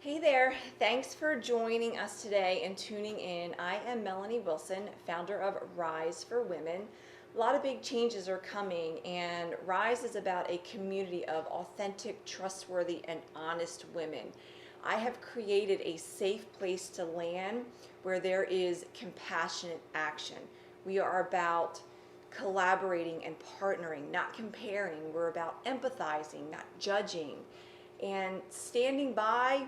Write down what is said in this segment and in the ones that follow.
Hey there, thanks for joining us today and tuning in. I am Melanie Wilson, founder of Ryze for Women. A lot of big changes are coming, and Ryze is about a community of authentic, trustworthy, and honest women. I have created a safe place to land where there is compassionate action. We are about collaborating and partnering, not comparing. We're about empathizing, not judging. And standing by,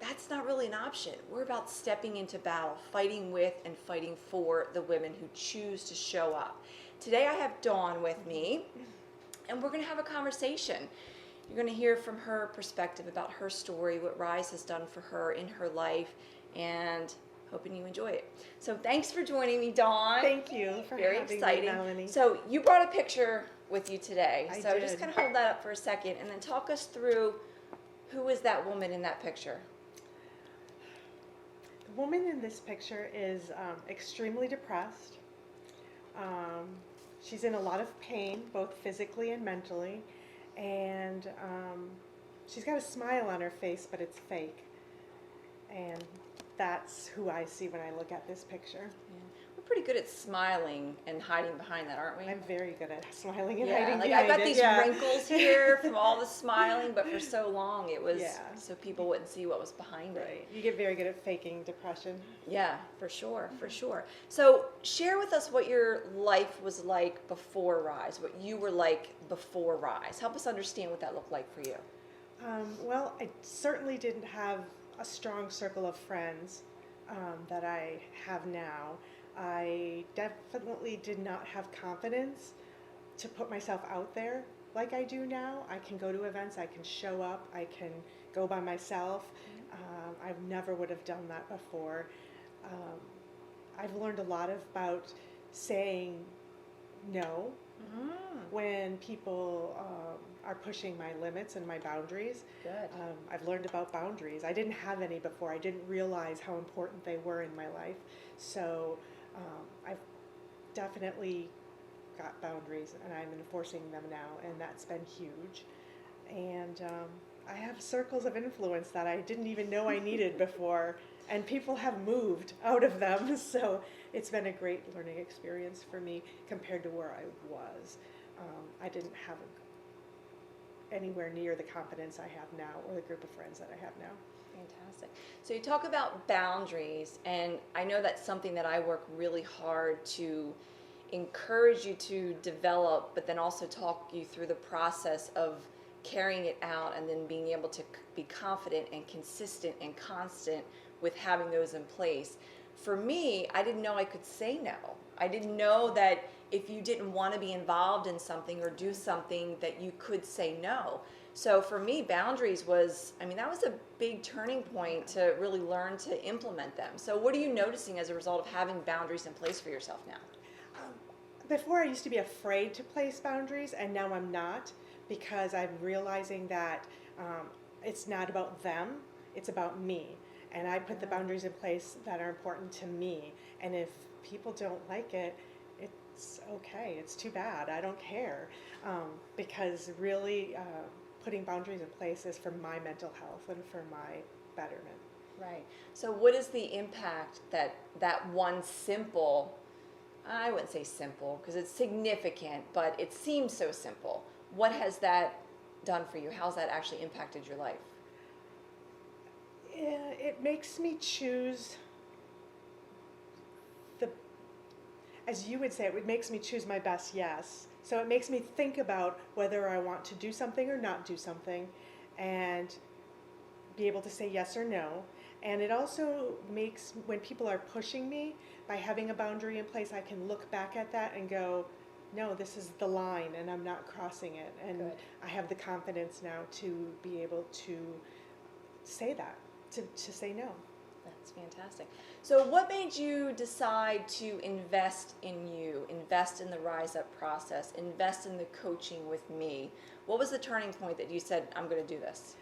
that's not really an option. We're about stepping into battle, fighting with and fighting for the women who choose to show up. Today I have Dawn with me, and we're going to have a conversation. You're going to hear from her perspective about her story, what Ryze has done for her in her life, and hoping you enjoy it. So thanks for joining me, Dawn. Thank you for Very having exciting. me, Melanie. So you brought a picture with you today. I So did. just kind of hold that up for a second and then talk us through who is that woman in that picture. The woman in this picture is extremely depressed. She's in a lot of pain, both physically and mentally, and she's got a smile on her face, but it's fake. And that's who I see when I look at this picture. Yeah. We're pretty good at smiling and hiding behind that, aren't we? I'm very good at smiling and Yeah, hiding like behind I've got it. these Yeah. wrinkles here from all the smiling, but for so long it was so people wouldn't see what was behind it. Right. You get very good at faking depression. Yeah, for sure, for sure. So share with us what your life was like before Ryze, what you were like before Ryze. Help us understand what that looked like for you. Well, I certainly didn't have a strong circle of friends that I have now. I definitely did not have confidence to put myself out there like I do now. I can go to events, I can show up, I can go by myself. I never would have done that before. I've learned a lot about saying no when people are pushing my limits and my boundaries. Good. I've learned about boundaries. I didn't have any before. I didn't realize how important they were in my life. So I've definitely got boundaries, and I'm enforcing them now, and that's been huge. And I have circles of influence that I didn't even know I needed before, and people have moved out of them. So it's been a great learning experience for me compared to where I was. I didn't have anywhere near the confidence I have now or the group of friends that I have now. Fantastic. So you talk about boundaries, and I know that's something that I work really hard to encourage you to develop, but then also talk you through the process of carrying it out and then being able to be confident and consistent and constant with having those in place. For me, I didn't know I could say no. I didn't know that if you didn't want to be involved in something or do something that you could say no. So for me, boundaries was, that was a big turning point to really learn to implement them. So what are you noticing as a result of having boundaries in place for yourself now? Before I used to be afraid to place boundaries, and now I'm not, because I'm realizing that it's not about them, it's about me. And I put the boundaries in place that are important to me. And if people don't like it, it's okay. It's too bad. I don't care. Because really putting boundaries in place is for my mental health and for my betterment. Right. So what is the impact that one simple, I wouldn't say simple because it's significant, but it seems so simple. What has that done for you? How's that actually impacted your life? It makes me choose as you would say, it makes me choose my best yes. So it makes me think about whether I want to do something or not do something, and be able to say yes or no. And it also makes, when people are pushing me, by having a boundary in place, I can look back at that and go, no, this is the line and I'm not crossing it. And Good. I have the confidence now to be able to say that, to say no. That's fantastic. So what made you decide to invest in you, invest in the RiseUp process, invest in the coaching with me? What was the turning point that you said, I'm going to do this?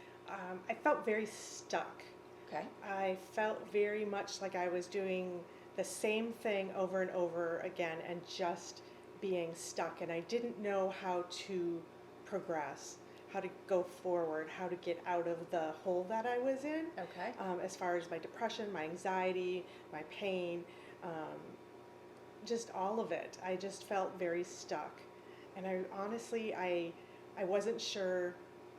I felt very stuck. Okay. I felt very much like I was doing the same thing over and over again and just being stuck. And I didn't know how to progress, how to go forward, how to get out of the hole that I was in. Okay. As far as my depression, my anxiety, my pain, just all of it. I just felt very stuck. And I honestly, I wasn't sure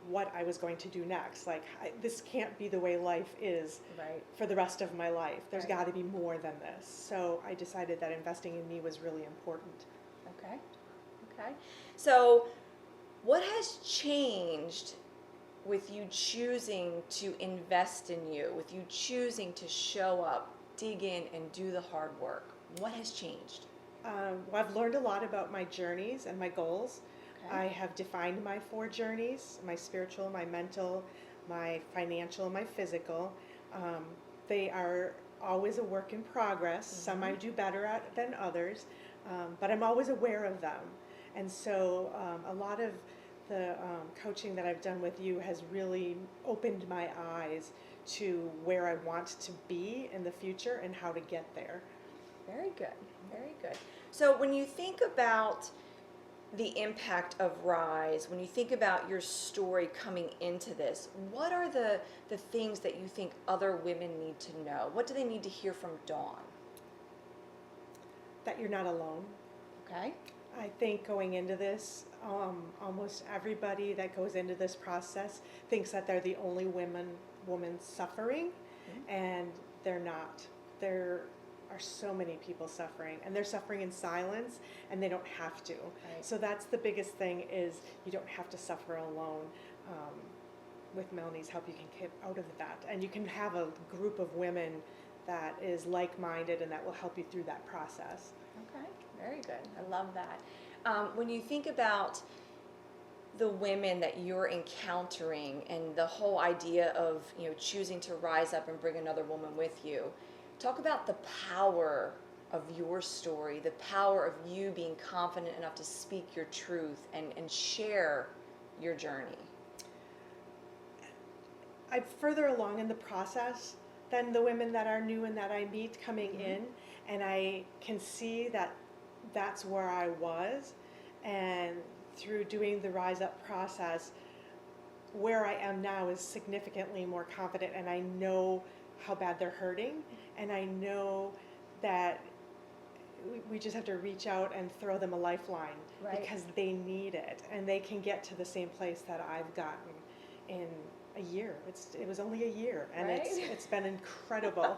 what I was going to do next. Like, this can't be the way life is Right. for the rest of my life. There's Right. got to be more than this. So I decided that investing in me was really important. Okay. Okay. So, what has changed with you choosing to invest in you, with you choosing to show up, dig in, and do the hard work? What has changed? Well, I've learned a lot about my journeys and my goals. Okay. I have defined my 4 journeys: my spiritual, my mental, my financial, my physical. They are always a work in progress. Some I do better at than others, but I'm always aware of them. And so a lot of the coaching that I've done with you has really opened my eyes to where I want to be in the future and how to get there. Very good. Very good. So, when you think about the impact of Ryze, when you think about your story coming into this, what are the things that you think other women need to know? What do they need to hear from Dawn? That you're not alone. Okay. I think going into this, almost everybody that goes into this process thinks that they're the only woman suffering, and they're not. There are so many people suffering, and they're suffering in silence, and they don't have to. Right. So that's the biggest thing, is you don't have to suffer alone. With Melanie's help, you can get out of that, and you can have a group of women that is like-minded and that will help you through that process. Okay, very good. I love that. When you think about the women that you're encountering and the whole idea of, choosing to rise up and bring another woman with you, talk about the power of your story, the power of you being confident enough to speak your truth and share your journey. I'm further along in the process than the women that are new and that I meet coming in, and I can see that that's where I was, and through doing the Rise Up process, where I am now is significantly more confident, and I know how bad they're hurting, and I know that we just have to reach out and throw them a lifeline. Right. Because they need it, and they can get to the same place that I've gotten in a year. It was only a year, and Right. it's been incredible.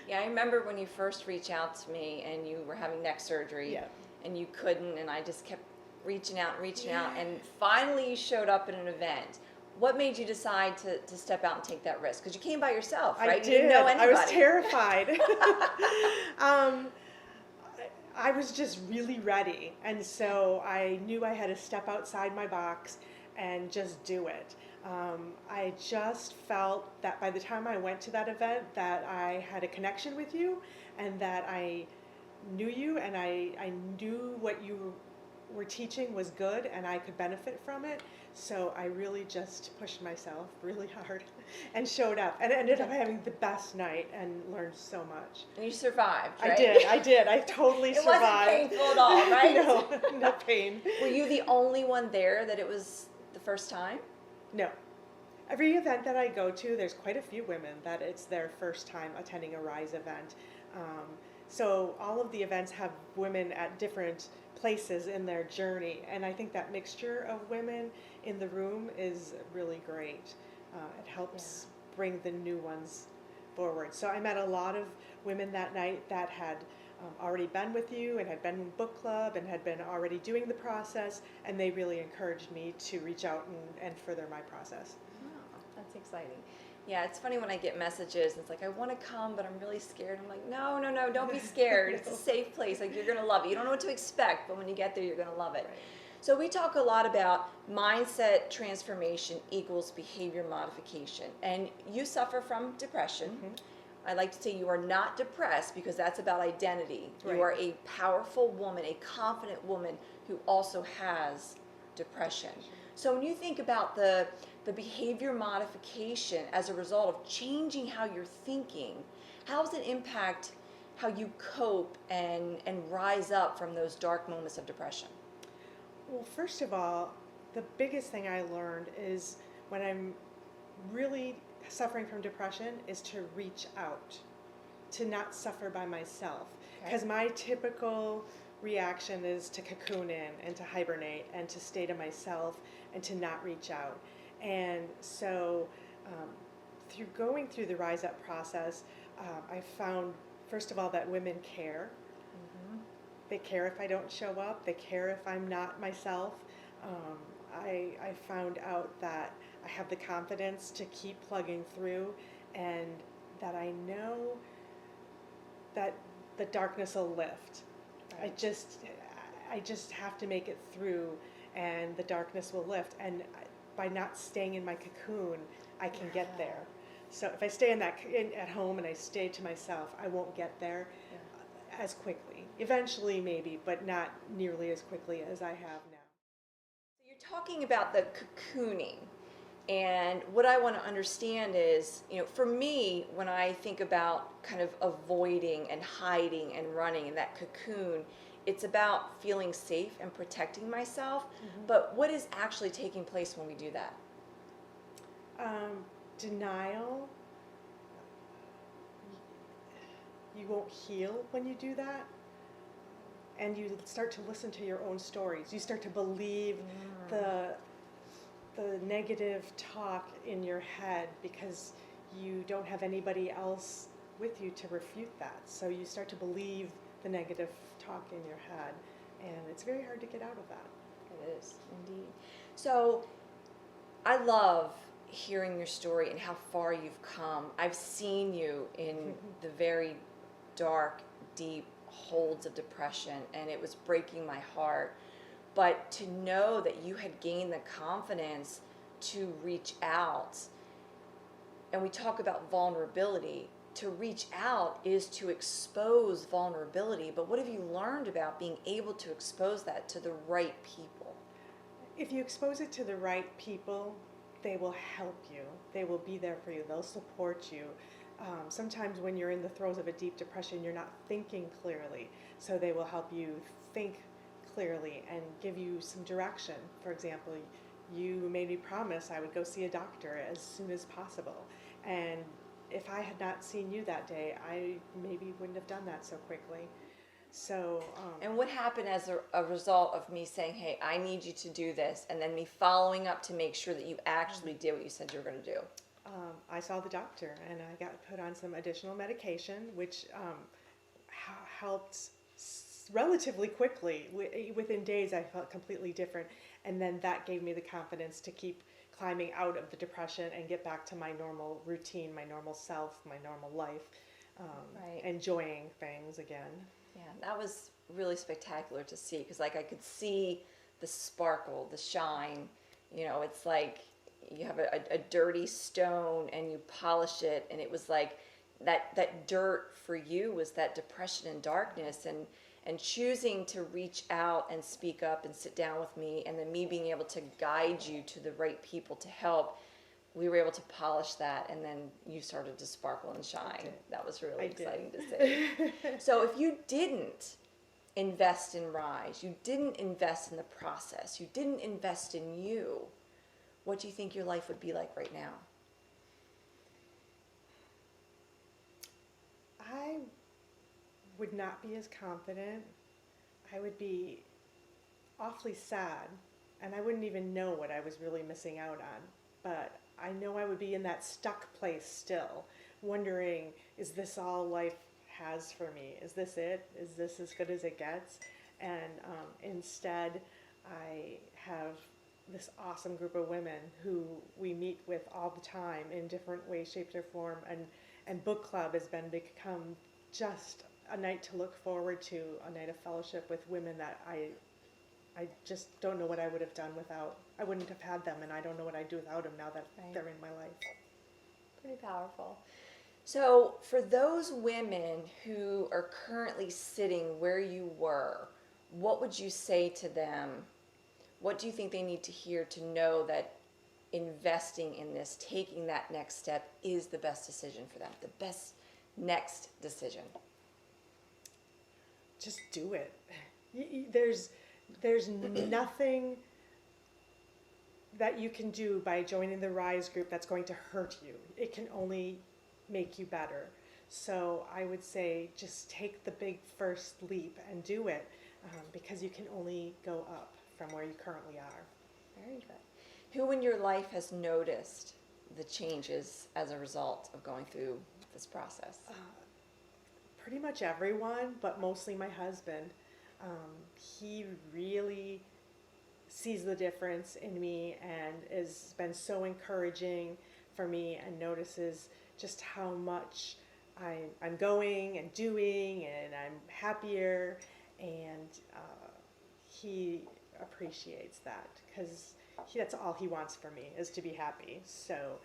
Yeah, I remember when you first reached out to me and you were having neck surgery, Yeah. and you couldn't, and I just kept reaching out, and finally you showed up at an event. What made you decide to step out and take that risk? Because you came by yourself, right? I You did. didn't know I anybody. was terrified. I was just really ready, and so I knew I had to step outside my box and just do it. I just felt that by the time I went to that event, that I had a connection with you, and that I knew you, and I knew what you were teaching was good, and I could benefit from it. So I really just pushed myself really hard and showed up, and ended up having the best night and learned so much. And you survived, right? I did. I totally It survived. wasn't painful at all, right? No pain. Were you the only one there that it was the first time? No. Every event that I go to, there's quite a few women that it's their first time attending a Rise event. So all of the events have women at different places in their journey, and I think that mixture of women in the room is really great. It helps bring the new ones forward. So I met a lot of women that night that had already been with you and had been in book club and had been already doing the process, and they really encouraged me to reach out and further my process. Oh, that's exciting. Yeah, it's funny when I get messages, and it's like, I want to come, but I'm really scared. I'm like, no, don't be scared. It's a safe place. Like, you're going to love it. You don't know what to expect, but when you get there, you're going to love it. Right. So we talk a lot about mindset transformation equals behavior modification. And you suffer from depression. I like to say you are not depressed, because that's about identity. Right. You are a powerful woman, a confident woman who also has depression. So when you think about the behavior modification as a result of changing how you're thinking, how does it impact how you cope and rise up from those dark moments of depression? Well, first of all, the biggest thing I learned is when I'm really suffering from depression is to reach out, to not suffer by myself. Because my typical reaction is to cocoon in and to hibernate and to stay to myself and to not reach out. And so through going through the Rise Up process, I found, first of all, that women care. They care if I don't show up. They care if I'm not myself. I found out that I have the confidence to keep plugging through, and that I know that the darkness will lift. Right. I just have to make it through, and the darkness will lift. And by not staying in my cocoon, I can get there. So if I stay at home and I stay to myself, I won't get there as quickly. Eventually, maybe, but not nearly as quickly as I have now. So you're talking about the cocooning, and what I want to understand is, for me, when I think about kind of avoiding and hiding and running in that cocoon, it's about feeling safe and protecting myself. But what is actually taking place when we do that? Denial. You won't heal when you do that. And you start to listen to your own stories. You start to believe the negative talk in your head because you don't have anybody else with you to refute that. So you start to believe the negative talk in your head, and it's very hard to get out of that. It is, indeed. So I love hearing your story and how far you've come. I've seen you in the very dark, deep holds of depression, and it was breaking my heart. But to know that you had gained the confidence to reach out, and we talk about vulnerability, to reach out is to expose vulnerability. But what have you learned about being able to expose that to the right people? If you expose it to the right people, they will help you. They will be there for you. They'll support you. Sometimes when you're in the throes of a deep depression, you're not thinking clearly. So they will help you think clearly and give you some direction. For example, you made me promise I would go see a doctor as soon as possible. And if I had not seen you that day, I maybe wouldn't have done that so quickly. So. And what happened as a result of me saying, hey, I need you to do this, and then me following up to make sure that you actually did what you said you were going to do? I saw the doctor, and I got put on some additional medication, which helped relatively quickly. Within days, I felt completely different, and then that gave me the confidence to keep climbing out of the depression and get back to my normal routine, my normal self, my normal life, enjoying things again. Yeah, that was really spectacular to see, because I could see the sparkle, the shine. It's like you have a dirty stone and you polish it, and it was like that dirt for you was that depression and darkness, and choosing to reach out and speak up and sit down with me, and then me being able to guide you to the right people to help. We were able to polish that, and then you started to sparkle and shine. That was really exciting to see. So if you didn't invest in Ryze, you didn't invest in the process, you didn't invest in you, what do you think your life would be like right now? I would not be as confident. I would be awfully sad, and I wouldn't even know what I was really missing out on. But I know I would be in that stuck place still, wondering, is this all life has for me? Is this it? Is this as good as it gets? And instead, I have this awesome group of women who we meet with all the time in different ways, shapes, or form. And book club has become just a night to look forward to, a night of fellowship with women that I just don't know what I would have done without. I wouldn't have had them, and I don't know what I'd do without them now that they're in my life. Pretty powerful. So for those women who are currently sitting where you were, what would you say to them? What do you think they need to hear to know that investing in this, taking that next step, is the best decision for them, the best next decision? Just do it. There's nothing that you can do by joining the Ryze group that's going to hurt you. It can only make you better. So I would say just take the big first leap and do it, because you can only go up from where you currently are. Very good. Who in your life has noticed the changes as a result of going through this process? Pretty much everyone, but mostly my husband. He really sees the difference in me and has been so encouraging for me, and notices just how much I'm going and doing, and I'm happier, and he appreciates that, because that's all he wants for me, is to be happy. So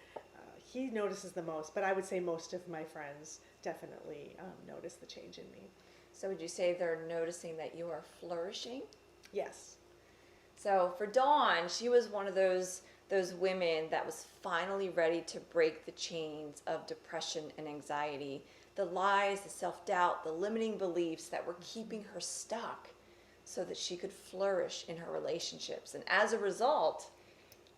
he notices the most, but I would say most of my friends definitely notice the change in me. So would you say they're noticing that you are flourishing? Yes. So for Dawn, she was one of those women that was finally ready to break the chains of depression and anxiety, the lies, the self-doubt, the limiting beliefs that were keeping her stuck, so that she could flourish in her relationships. And as a result,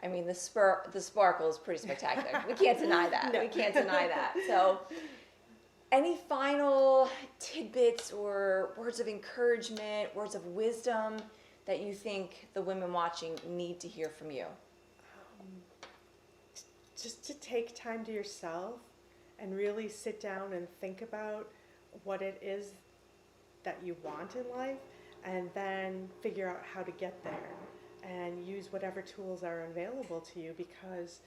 I mean, the sparkle is pretty spectacular. We can't deny that. No. We can't deny that. So any final tidbits or words of encouragement, words of wisdom that you think the women watching need to hear from you? Just to take time to yourself and really sit down and think about what it is that you want in life, and then figure out how to get there, and use whatever tools are available to you, because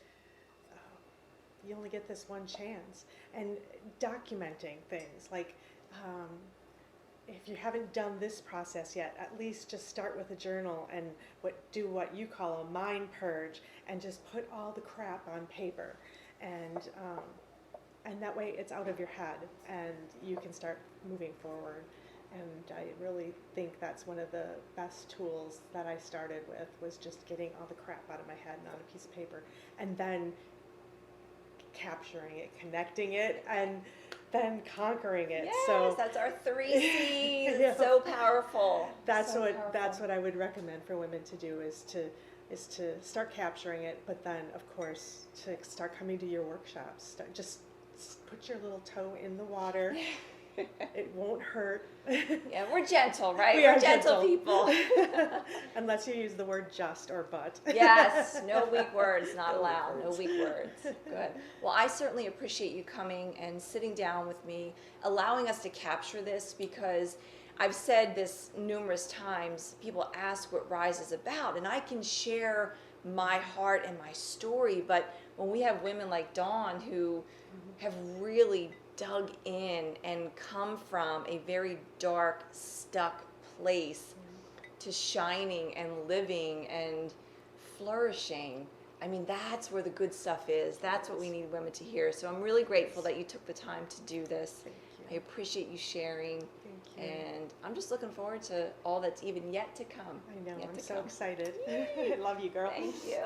you only get this one chance. And documenting things, like if you haven't done this process yet, at least just start with a journal and do what you call a mind purge, and just put all the crap on paper, and that way it's out of your head and you can start moving forward. And I really think that's one of the best tools that I started with, was just getting all the crap out of my head and on a piece of paper, and then capturing it, connecting it, and then conquering it. Yes, so that's our 3 C's. Yeah. So powerful. That's so that's what I would recommend for women to do, is to start capturing it, but then of course to start coming to your workshops. Just put your little toe in the water. It won't hurt. Yeah, we're gentle, right? We're gentle people. Unless you use the word just or but. Yes, no weak words, not No allowed. weak No words. weak words. Good. Well, I certainly appreciate you coming and sitting down with me, allowing us to capture this, because I've said this numerous times. People ask what Ryze is about, and I can share my heart and my story, but when we have women like Dawn who have really dug in and come from a very dark, stuck place to shining and living and flourishing, I mean, that's where the good stuff is. That's what we need women to hear. So I'm really grateful that you took the time to do this. Thank I you. appreciate you sharing. Thank you. And I'm just looking forward to all that's even yet to come. I know, Yet I'm to so come. excited. I love you, girl. Thank you.